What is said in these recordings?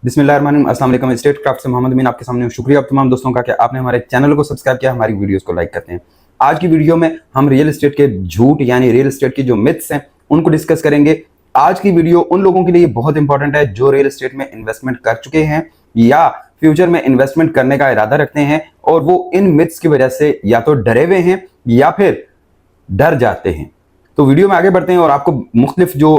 बिस्मिल्लाहिर्रहमानिर्रहीम, अस्सलाम वालेकुम। स्टेट क्राफ्ट से मोहम्मद अमीन आपके सामने हूं। शुक्रिया आप तमाम दोस्तों का कि आपने हमारे चैनल को सब्सक्राइब किया, हमारी वीडियोस को लाइक करते हैं। आज की वीडियो में हम रियल एस्टेट के झूठ यानी रियल एस्टेट की जो मिथ्स हैं उनको डिस्कस करेंगे। आज की वीडियो उन लोगों के लिए बहुत इंपॉर्टेंट है जो रियल एस्टेट में इन्वेस्टमेंट कर चुके हैं या फ्यूचर में इन्वेस्टमेंट करने का इरादा रखते हैं और वो इन मिथ्स की वजह से या तो डरे हुए हैं या फिर डर जाते हैं। तो वीडियो में आगे बढ़ते हैं और आपको मुख्तलिफ जो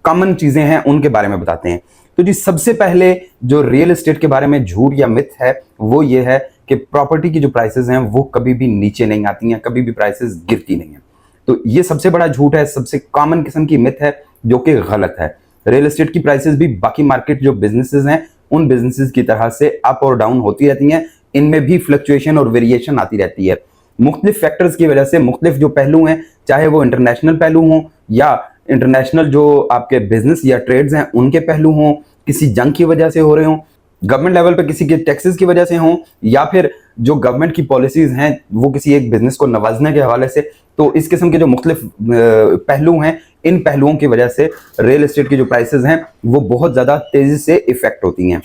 कॉमन चीजें हैं उनके बारे में बताते हैं। तो जी सबसे पहले जो रियल एस्टेट के बारे में झूठ या मिथ है वो ये है कि प्रॉपर्टी की जो प्राइसेस हैं वो कभी भी नीचे नहीं आती हैं, कभी भी प्राइसेस गिरती नहीं है। तो ये सबसे बड़ा झूठ है, सबसे कॉमन किस्म की मिथ है जो कि गलत है। रियल एस्टेट की प्राइसेस भी बाकी मार्केट जो बिजनेसेस हैं उन बिजनेसेस की तरह से अप और डाउन होती रहती हैं, इनमें भी फ्लक्चुएशन और वेरिएशन आती रहती है। मुख्तलिफ फैक्टर्स की वजह से मुख्तलिफ जो पहलू हैं, चाहे वो इंटरनेशनल पहलू हों या इंटरनेशनल जो आपके बिजनेस या ट्रेड्स हैं उनके पहलू हों, किसी जंग की वजह से हो रहे हों, गवर्नमेंट लेवल पे किसी के टैक्सेस की वजह से हों, या फिर जो गवर्नमेंट की पॉलिसीज हैं वो किसी एक बिजनेस को नवाजने के हवाले से, तो इस किस्म के जो मुख्तलिफ पहलू हैं इन पहलुओं की वजह से रियल एस्टेट की जो प्राइसेस हैं वो बहुत ज़्यादा तेज़ी से इफेक्ट होती हैं।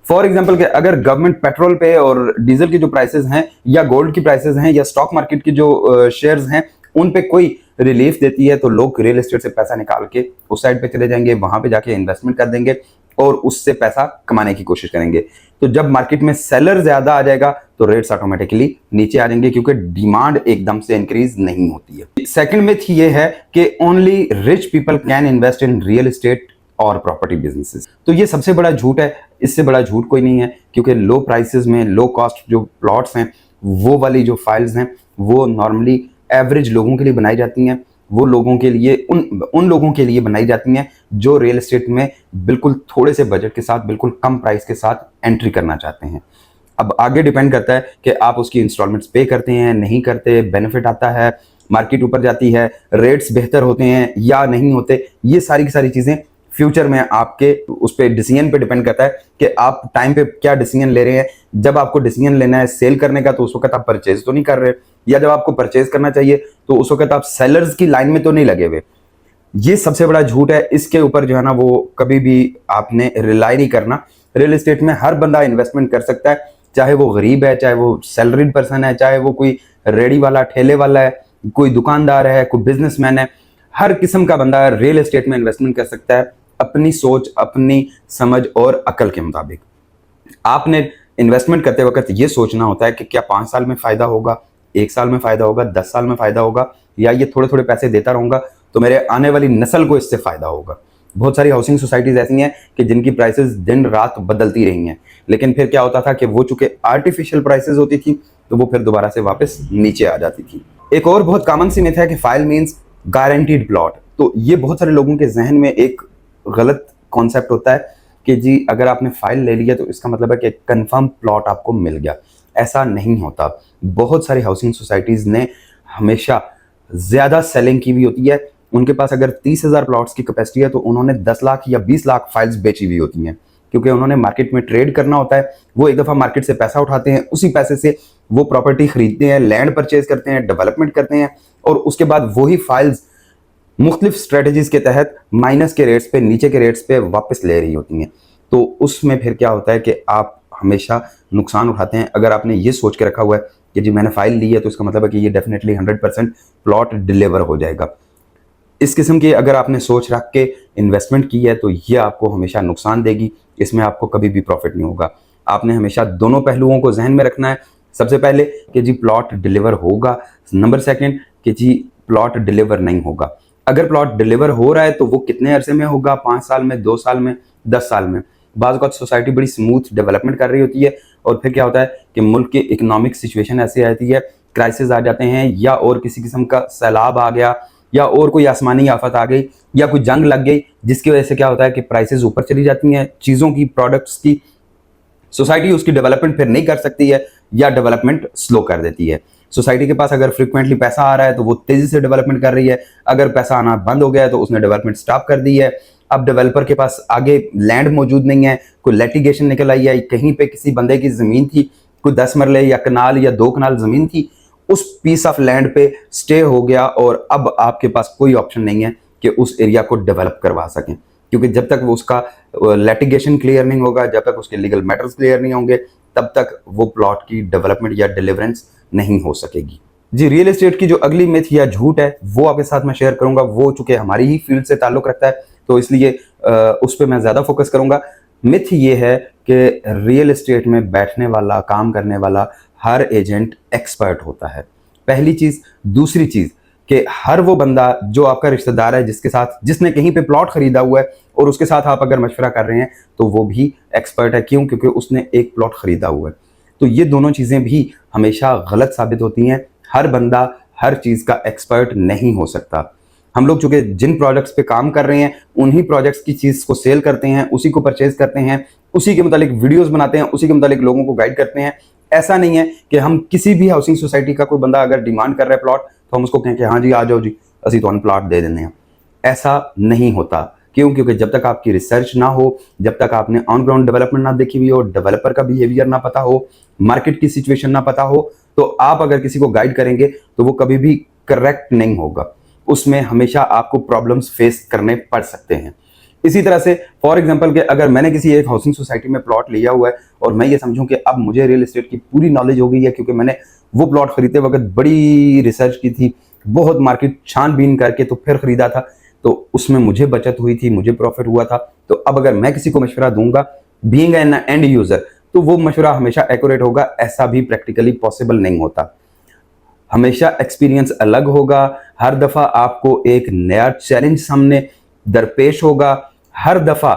फॉर एग्जाम्पल के अगर गवर्नमेंट पेट्रोल पे और डीजल की जो प्राइसेस हैं या गोल्ड की प्राइसेस हैं या स्टॉक मार्केट की जो शेयर्स हैं उन पे कोई रिलीफ देती है तो लोग रियल एस्टेट से पैसा निकाल के उस साइड पे चले जाएंगे, वहां पे जाके इन्वेस्टमेंट कर देंगे और उससे पैसा कमाने की कोशिश करेंगे। तो जब मार्केट में सेलर ज्यादा आ जाएगा तो रेट्स ऑटोमेटिकली नीचे आ जाएंगे क्योंकि डिमांड एकदम से इंक्रीज नहीं होती है। सेकंड मिथ ये है कि only rich people can invest in real estate और प्रॉपर्टी बिजनेसेस। तो ये सबसे बड़ा झूठ है, इससे बड़ा झूठ कोई नहीं है क्योंकि लो प्राइसेस में लो कॉस्ट जो प्लॉट्स हैं वो वाली जो फाइल्स हैं वो नॉर्मली एवरेज लोगों के लिए बनाई जाती हैं, वो लोगों के लिए उन लोगों के लिए बनाई जाती हैं जो रियल एस्टेट में बिल्कुल थोड़े से बजट के साथ बिल्कुल कम प्राइस के साथ एंट्री करना चाहते हैं। अब आगे डिपेंड करता है कि आप उसकी इंस्टॉलमेंट्स पे करते हैं नहीं करते, बेनिफिट आता है, मार्केट ऊपर जाती है, रेट्स बेहतर होते हैं या नहीं होते, ये सारी की सारी चीज़ें फ्यूचर में आपके उस पर डिसीजन पे डिपेंड करता है कि आप टाइम पे क्या डिसीजन ले रहे हैं। जब आपको डिसीजन लेना है सेल करने का तो उस वक्त आप परचेज तो नहीं कर रहे, या जब आपको परचेज करना चाहिए तो उस वक्त आप सेलर्स की लाइन में तो नहीं लगे हुए। ये सबसे बड़ा झूठ है, इसके ऊपर जो है ना वो कभी भी आपने रिलाई नहीं करना। रियल एस्टेट में हर बंदा इन्वेस्टमेंट कर सकता है, चाहे वो गरीब है, चाहे वो सैलरीड पर्सन है, चाहे वो कोई रेडी वाला ठेले वाला है, कोई दुकानदार है, कोई बिजनेसमैन है, हर किस्म का बंदा रियल एस्टेट में इन्वेस्टमेंट कर सकता है अपनी सोच, अपनी समझ और अकल के मुताबिक। आपने इन्वेस्टमेंट करते वक्त ये सोचना होता है कि क्या 5 साल में फायदा होगा, 1 साल में फायदा होगा, 10 साल में फायदा होगा, या ये थोड़े थोड़े पैसे देता रहूंगा तो मेरे आने वाली नस्ल को इससे फायदा होगा। बहुत सारी हाउसिंग सोसाइटीज ऐसी हैं कि जिनकी प्राइसेस दिन रात बदलती रही हैं, लेकिन फिर क्या होता था कि वो चूंकि आर्टिफिशियल प्राइसेस होती थी तो वो फिर दोबारा से वापस नीचे आ जाती थी। एक और बहुत कॉमन सी मिथ है कि फाइल मीन्स गारंटीड प्लॉट। तो ये बहुत सारे लोगों के जहन में एक गलत कॉन्सेप्ट होता है कि जी अगर आपने फाइल ले लिया तो इसका मतलब है कि कंफर्म प्लॉट आपको मिल गया। ऐसा नहीं होता। बहुत सारी हाउसिंग सोसाइटीज ने हमेशा ज्यादा सेलिंग की हुई होती है। उनके पास अगर 30,000 प्लॉट्स की कैपेसिटी है तो उन्होंने 10 लाख या 20 लाख फाइल्स बेची हुई होती हैं क्योंकि उन्होंने मार्केट में ट्रेड करना होता है। वो एक दफा मार्केट से पैसा उठाते हैं, उसी पैसे से वो प्रॉपर्टी खरीदते हैं, लैंड परचेज करते हैं, डेवलपमेंट करते हैं और उसके बाद वही फाइल्स मुख्तलिफ स्ट्रेटजीज के तहत माइनस के रेट्स पे, नीचे के रेट्स पे वापस ले रही होती हैं। तो उसमें फिर क्या होता है कि आप हमेशा नुकसान उठाते हैं। अगर आपने ये सोच के रखा हुआ है कि जी मैंने फाइल ली है तो इसका मतलब है कि ये डेफिनेटली 100% प्लॉट डिलीवर हो जाएगा, इस किस्म की अगर आपने सोच रख के इन्वेस्टमेंट की है तो ये आपको हमेशा नुकसान देगी, इसमें आपको कभी भी प्रॉफिट नहीं होगा। आपने हमेशा दोनों पहलुओं को जहन में रखना है। सबसे पहले कि जी प्लॉट डिलीवर होगा, नंबर सेकंड कि जी प्लॉट डिलीवर नहीं होगा। अगर प्लॉट डिलीवर हो रहा है तो वो कितने अरसे में होगा, 5 साल में, 2 साल में, 10 साल में। बाज़ औक़ात सोसाइटी बड़ी स्मूथ डेवलपमेंट कर रही होती है और फिर क्या होता है कि मुल्क की इकोनॉमिक सिचुएशन ऐसी आती है, क्राइसिस आ जाते हैं या और किसी किस्म का सैलाब आ गया या और कोई आसमानी आफत आ गई या कोई जंग लग गई, जिसकी वजह से क्या होता है कि प्राइसेस ऊपर चली जाती हैं चीज़ों की, प्रोडक्ट्स की। सोसाइटी उसकी डेवलपमेंट फिर नहीं कर सकती है या डेवलपमेंट स्लो कर देती है। सोसाइटी के पास अगर फ्रिक्वेंटली पैसा आ रहा है तो वो तेजी से डेवलपमेंट कर रही है, अगर पैसा आना बंद हो गया है तो उसने डेवलपमेंट स्टॉप कर दी है। अब डेवलपर के पास आगे लैंड मौजूद नहीं है, कोई लिटिगेशन निकल आई है, कहीं पे किसी बंदे की जमीन थी, कोई 10 मरले या कनाल या 2 कनाल जमीन थी, उस पीस ऑफ लैंड पे स्टे हो गया और अब आपके पास कोई ऑप्शन नहीं है कि उस एरिया को डेवलप करवा सकें। क्योंकि जब तक वो उसका लिटिगेशन क्लियर नहीं होगा, जब तक उसके लीगल मैटर्स क्लियर नहीं होंगे, तब तक वो प्लॉट की डेवलपमेंट या डिलीवरेंस नहीं हो सकेगी। जी, रियल एस्टेट की जो अगली मिथ या झूठ है वो आपके साथ मैं शेयर करूंगा। वो चूंकि हमारी ही फील्ड से ताल्लुक रखता है तो इसलिए उस पर मैं ज़्यादा फोकस करूंगा। मिथ ये है कि रियल एस्टेट में बैठने वाला, काम करने वाला हर एजेंट एक्सपर्ट होता है, पहली चीज़। दूसरी चीज़ कि हर वो बंदा जो आपका रिश्तेदार है, जिसने कहीं पे प्लॉट खरीदा हुआ है और उसके साथ आप अगर मशवरा कर रहे हैं तो वो भी एक्सपर्ट है। क्यों? क्योंकि उसने एक प्लॉट खरीदा हुआ है। तो ये दोनों चीज़ें भी हमेशा गलत साबित होती हैं। हर बंदा हर चीज़ का एक्सपर्ट नहीं हो सकता। हम लोग चूंकि जिन प्रोजेक्ट्स पे काम कर रहे हैं उन्हीं प्रोजेक्ट्स की चीज़ को सेल करते हैं, उसी को परचेज करते हैं, उसी के मुतालिक वीडियोस बनाते हैं, उसी के मुतालिक लोगों को गाइड करते हैं। ऐसा नहीं है कि हम किसी भी हाउसिंग सोसाइटी का कोई बंदा अगर डिमांड कर रहा है प्लॉट तो हम उसको कहें कि हाँ जी आ जाओ जी, असी तो प्लॉट दे देने हैं। ऐसा नहीं होता। क्यों? क्योंकि जब तक आपकी रिसर्च ना हो, जब तक आपने ऑन ग्राउंड डेवलपमेंट ना देखी हुई हो, डेवलपर का बिहेवियर ना पता हो, मार्केट की सिचुएशन ना पता हो, तो आप अगर किसी को गाइड करेंगे तो वो कभी भी करेक्ट नहीं होगा। उसमें हमेशा आपको प्रॉब्लम्स फेस करने पड़ सकते हैं। इसी तरह से फॉर एग्जांपल कि अगर मैंने किसी एक हाउसिंग सोसाइटी में प्लॉट लिया हुआ है और मैं ये समझूं कि अब मुझे रियल एस्टेट की पूरी नॉलेज हो गई है, क्योंकि मैंने वो प्लॉट खरीदते वक्त बड़ी रिसर्च की थी, बहुत मार्केट छानबीन करके तो फिर खरीदा था, तो उसमें मुझे बचत हुई थी, मुझे प्रॉफिट हुआ था। तो अब अगर मैं किसी को मशवरा दूंगा बीइंग एन एंड यूजर, तो वो मशवरा हमेशा एक्यूरेट होगा। ऐसा भी प्रैक्टिकली पॉसिबल नहीं होता। हमेशा एक्सपीरियंस अलग होगा। हर दफा आपको एक नया चैलेंज सामने दरपेश होगा। हर दफा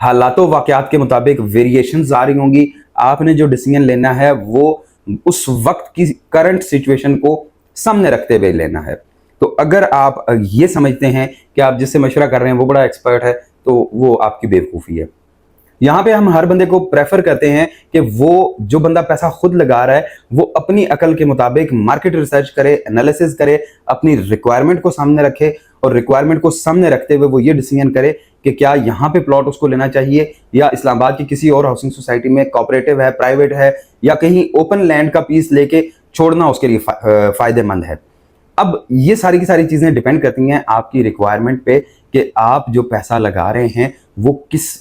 हालातों वाकयात के मुताबिक वेरिएशंस आ रही होंगी। आपने जो डिसीजन लेना है वो उस वक्त की करंट सिचुएशन को सामने रखते हुए लेना है। तो अगर आप ये समझते हैं कि आप जिससे मशवरा कर रहे हैं वो बड़ा एक्सपर्ट है, तो वो आपकी बेवकूफ़ी है। यहाँ पे हम हर बंदे को प्रेफर करते हैं कि वो जो बंदा पैसा खुद लगा रहा है वो अपनी अकल के मुताबिक मार्केट रिसर्च करे, एनालिसिस करे, अपनी रिक्वायरमेंट को सामने रखे और रिक्वायरमेंट को सामने रखते हुए वो ये डिसीजन करे कि क्या यहाँ पे प्लॉट उसको लेना चाहिए या इस्लामाबाद की किसी और हाउसिंग सोसाइटी में, कोऑपरेटिव है, प्राइवेट है, या कहीं ओपन लैंड का पीस लेके छोड़ना उसके लिए फायदेमंद है। अब ये सारी की सारी चीजें डिपेंड करती हैं आपकी रिक्वायरमेंट पे कि आप जो पैसा लगा रहे हैं वो किस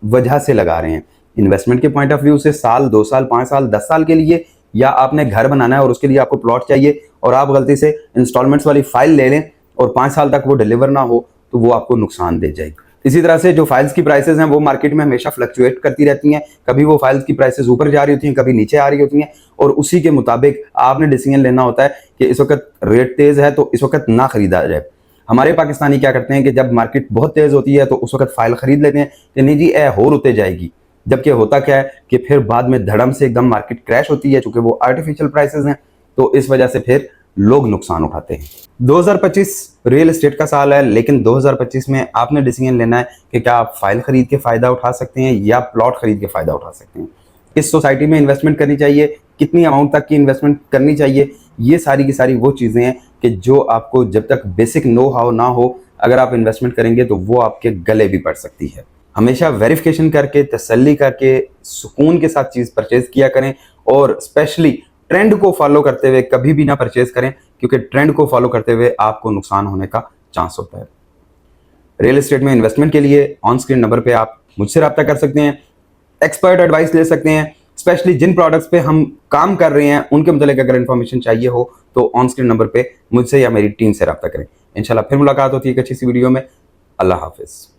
वजह से लगा रहे हैं। इन्वेस्टमेंट के पॉइंट ऑफ व्यू से साल, 2 साल, 5 साल, 10 साल के लिए, या आपने घर बनाना है और उसके लिए आपको प्लॉट चाहिए और आप गलती से इंस्टॉलमेंट्स वाली फाइल ले लें और 5 साल तक वो डिलीवर ना हो तो वो आपको नुकसान दे जाएगी। इसी तरह से जो फाइल्स की प्राइसेस हैं वो मार्केट में हमेशा फ्लक्चुएट करती रहती हैं। कभी वो फाइल्स की प्राइसेस ऊपर जा रही होती हैं, कभी नीचे आ रही होती हैं, और उसी के मुताबिक आपने डिसीजन लेना होता है कि इस वक्त रेट तेज है तो इस वक्त ना खरीदा जाए। हमारे पाकिस्तानी क्या करते हैं कि जब मार्केट बहुत तेज होती है तो उस वक्त फाइल खरीद लेते हैं कि नहीं जी ए होर होते जाएगी, जबकि होता क्या है कि फिर बाद में धड़म से एकदम मार्केट क्रैश होती है, चूंकि वो आर्टिफिशियल प्राइसेस हैं, तो इस वजह से फिर लोग नुकसान उठाते हैं। 2025 रियल एस्टेट का साल है, लेकिन 2025 में आपने डिसीजन लेना है कि क्या आप फाइल खरीद के फायदा उठा सकते हैं या प्लॉट खरीद के फायदा उठा सकते हैं। इस सोसाइटी में इन्वेस्टमेंट करनी चाहिए, कितनी अमाउंट तक की इन्वेस्टमेंट करनी चाहिए, ये सारी की सारी वो चीज़ें हैं कि जो आपको जब तक बेसिक नो हाउ ना हो, अगर आप इन्वेस्टमेंट करेंगे तो वो आपके गले भी पड़ सकती है। हमेशा वेरिफिकेशन करके, तसल्ली करके, सुकून के साथ चीज़ परचेज किया करें, और स्पेशली ट्रेंड को फॉलो करते हुए कभी भी ना परचेज करें, क्योंकि ट्रेंड को फॉलो करते हुए आपको नुकसान होने का चांस होता है। रियल एस्टेट में इन्वेस्टमेंट के लिए ऑन स्क्रीन नंबर पे आप मुझसे रब्ता कर सकते हैं, एक्सपर्ट एडवाइस ले सकते हैं। स्पेशली जिन प्रोडक्ट्स पे हम काम कर रहे हैं उनके मुतालिक अगर इन्फॉर्मेशन चाहिए हो तो ऑन स्क्रीन नंबर पे मुझसे या मेरी टीम से रब्ता करें। इंशाल्लाह फिर मुलाकात होती है एक अच्छी सी वीडियो में। अल्लाह हाफिज़।